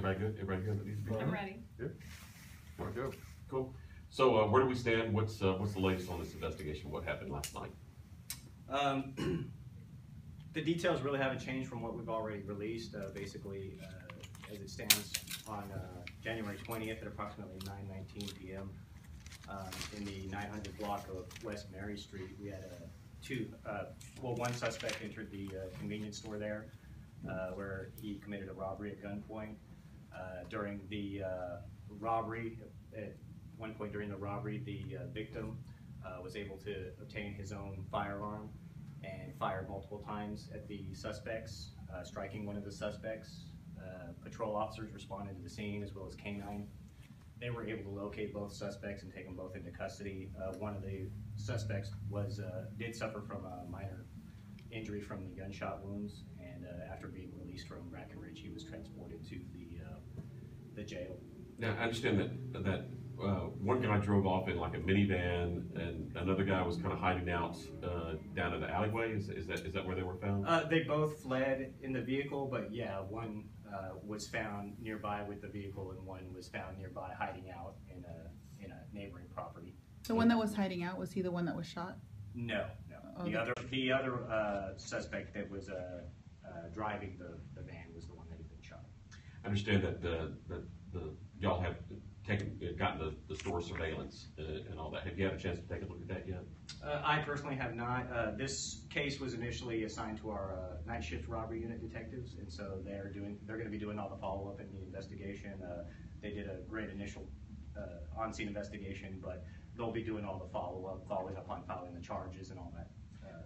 Everybody good? Everybody good that needs to be done? I'm ready. Good. Want to go? Cool. So where do we stand? What's the latest on this investigation? What happened last night? The details really haven't changed from what we've already released. Basically, as it stands on January 20th at approximately 9:19 p.m. In the 900 block of West Mary Street, we had one suspect entered the convenience store there, where he committed a robbery at gunpoint. During the robbery, at one point during the robbery, the victim was able to obtain his own firearm and fired multiple times at the suspects, striking one of the suspects. Patrol officers responded to the scene as well as canine. They were able to locate both suspects and take them both into custody. One of the suspects did suffer from a minor injury from the gunshot wounds, and after being released from Breckenridge, he was transported to the jail. Now I understand that one guy drove off in like a minivan, and another guy was kind of hiding out down in the alleyway. Is that where they were found? They both fled in the vehicle, but yeah, one was found nearby with the vehicle, and one was found nearby hiding out in a neighboring property. The one that was hiding out, was he the one that was shot? No. Oh, the other suspect that was driving the van was the one that had been shot. I understand that y'all have gotten the store surveillance and all that. Have you had a chance to take a look at that yet? I personally have not. This case was initially assigned to our night shift robbery unit detectives, and so they're going to be doing all the follow-up in the investigation. They did a great initial on-scene investigation, but they'll be doing all the follow-up, following up on filing the charges and all that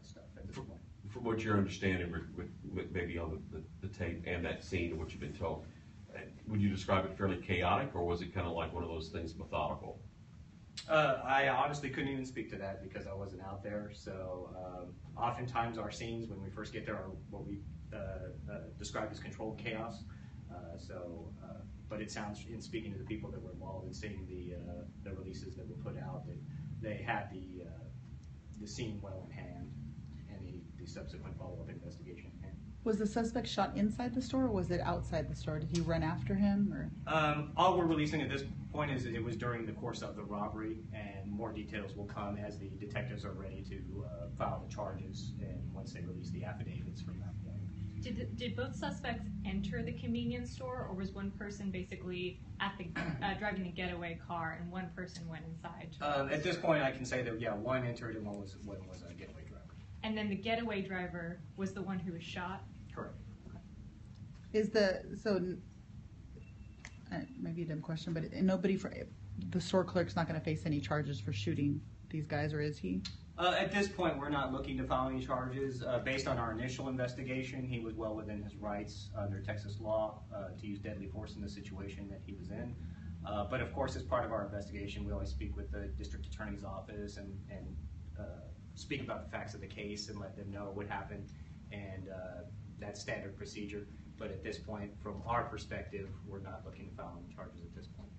stuff at this point. From what you're understanding with maybe on the tape and that scene and what you've been told, would you describe it fairly chaotic, or was it kind of like one of those things methodical? I honestly couldn't even speak to that because I wasn't out there. So oftentimes our scenes when we first get there are what we describe as controlled chaos. But it sounds, in speaking to the people that were involved and seeing the releases that were put out, that they had the scene well in hand and the subsequent follow-up investigation in hand. Was the suspect shot inside the store, or was it outside the store? Did he run after him, or? All we're releasing at this point is it was during the course of the robbery, and more details will come as the detectives are ready to file the charges and once they release the affidavits from that point. Did both suspects enter the convenience store, or was one person basically at the driving a getaway car and one person went inside? At this point, I can say that yeah, one entered and one was a getaway driver. And then the getaway driver was the one who was shot? Correct. Maybe a dumb question, but the store clerk's not going to face any charges for shooting these guys, or is he? At this point, we're not looking to file any charges. Based on our initial investigation, he was well within his rights under Texas law to use deadly force in the situation that he was in. But of course, as part of our investigation, we always speak with the district attorney's office and speak about the facts of the case and let them know what happened, and that's standard procedure. But at this point, from our perspective, we're not looking to file any charges at this point.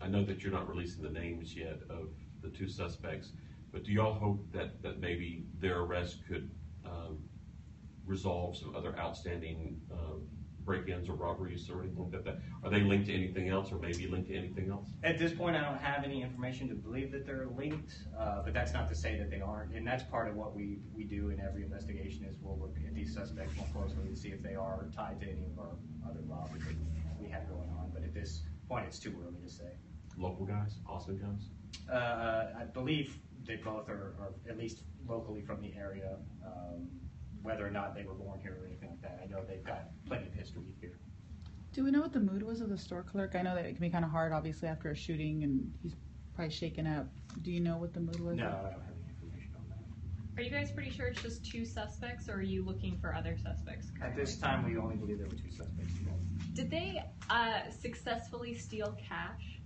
I know that you're not releasing the names yet of the two suspects, but do y'all hope that maybe their arrest could resolve some other outstanding break-ins or robberies or anything like that? Are they linked to anything else, or maybe linked to anything else? At this point, I don't have any information to believe that they're linked, but that's not to say that they aren't. And that's part of what we do in every investigation is we'll look at these suspects more closely to see if they are tied to any of our other robberies that we have going on. But at this point, it's too early to say. Local guys? Austin guys? I believe they both are at least locally from the area. Whether or not they were born here or anything like that, I know they've got plenty of history here. Do we know what the mood was of the store clerk? I know that it can be kind of hard, obviously, after a shooting, and he's probably shaken up. Do you know what the mood was? No, I don't have any information on that. Are you guys pretty sure it's just two suspects, or are you looking for other suspects currently? At this time, we only believe there were two suspects involved. Did they successfully steal cash?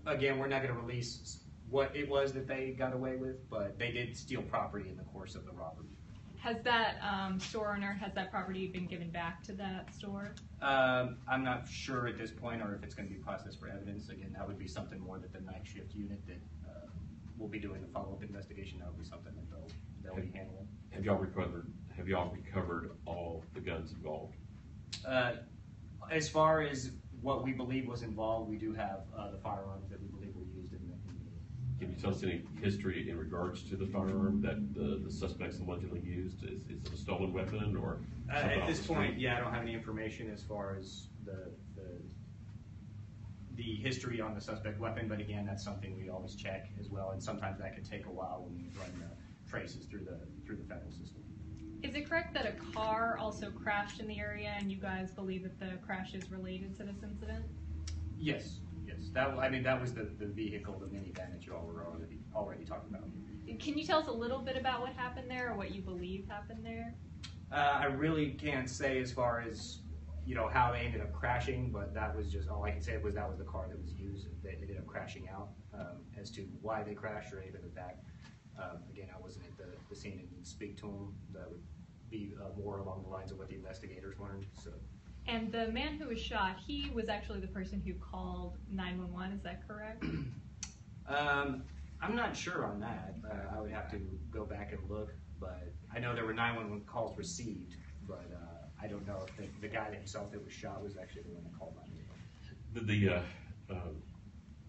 Again, we're not going to release what it was that they got away with, but they did steal property in the course of the robbery. Has that store owner, has that property been given back to that store? I'm not sure at this point, or if it's going to be processed for evidence. Again, that would be something more that the night shift unit that will be doing the follow-up investigation. That would be something that they'll be handling. Have y'all recovered all the guns involved? As far as what we believe was involved, we do have the firearms that we believe were used in the. Can you tell us any history in regards to the firearm that the suspects allegedly used? Is it a stolen weapon or? something At off this the street? point, yeah, I don't have any information as far as the history on the suspect weapon, but again, that's something we always check as well, and sometimes that can take a while when we run traces through the federal system. Is it correct that a car also crashed in the area, and you guys believe that the crash is related to this incident? Yes, yes. That was the vehicle, the minivan that you all were already talking about. Can you tell us a little bit about what happened there, or what you believe happened there? I really can't say as far as how they ended up crashing, but that was just all I can say was that was the car that was used. They ended up crashing out. As to why they crashed or anything like that, again, I wasn't at the scene and didn't speak to them. That would be more along the lines of what the investigators learned. So. And the man who was shot, he was actually the person who called 911. Is that correct? I'm not sure on that. I would have to go back and look, but I know there were 911 calls received, but I don't know if the guy himself that was shot was actually the one that called 911.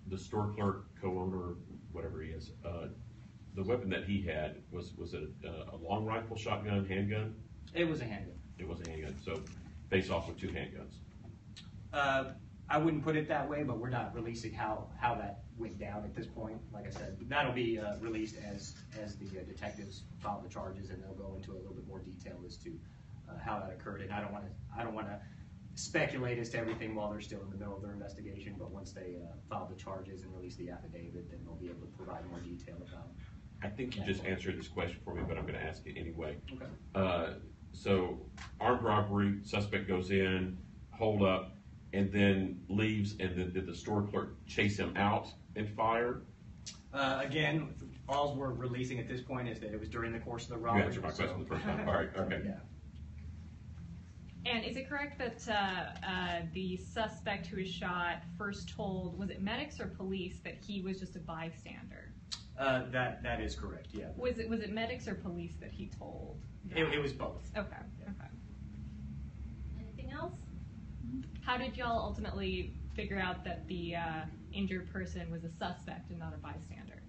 The store clerk, co-owner, whatever he is, the weapon that he had was it a long rifle, shotgun, handgun? It was a handgun. It was a handgun. So face off with two handguns. I wouldn't put it that way, but we're not releasing how that went down at this point. Like I said, that'll be released as the detectives file the charges, and they'll go into a little bit more detail as to how that occurred. And I don't want to speculate as to everything while they're still in the middle of their investigation. But once they file the charges and release the affidavit, then they'll be able to provide more detail about. I think you just answered this question for me, but I'm going to ask it anyway. Okay. So armed robbery, suspect goes in, hold up, and then leaves, and then did the store clerk chase him out and fire? Again, all we're releasing at this point is that it was during the course of the You robbery. answered my question the first time. All right, okay. Yeah. And is it correct that the suspect who was shot first told, was it medics or police, that he was just a bystander? That is correct. Yeah. Was it medics or police that he told? It was both. Okay. Yeah. Okay. Anything else? How did y'all ultimately figure out that the injured person was a suspect and not a bystander?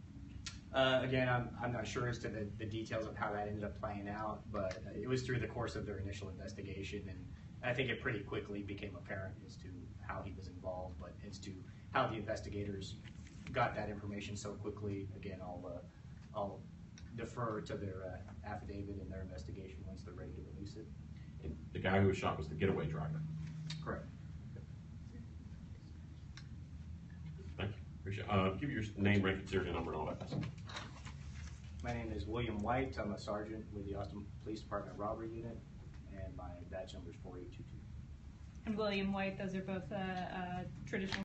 Again, I'm not sure as to the details of how that ended up playing out, but it was through the course of their initial investigation, and I think it pretty quickly became apparent as to how he was involved, but as to how the investigators got that information so quickly. Again, I'll defer to their affidavit and their investigation once they're ready to release it. And the guy who was shot was the getaway driver. Correct. Thank you. Appreciate it. Give your name, rank, and serial number, and all that. My name is William White. I'm a sergeant with the Austin Police Department Robbery Unit, and my badge number is 4822. And William White, those are both traditional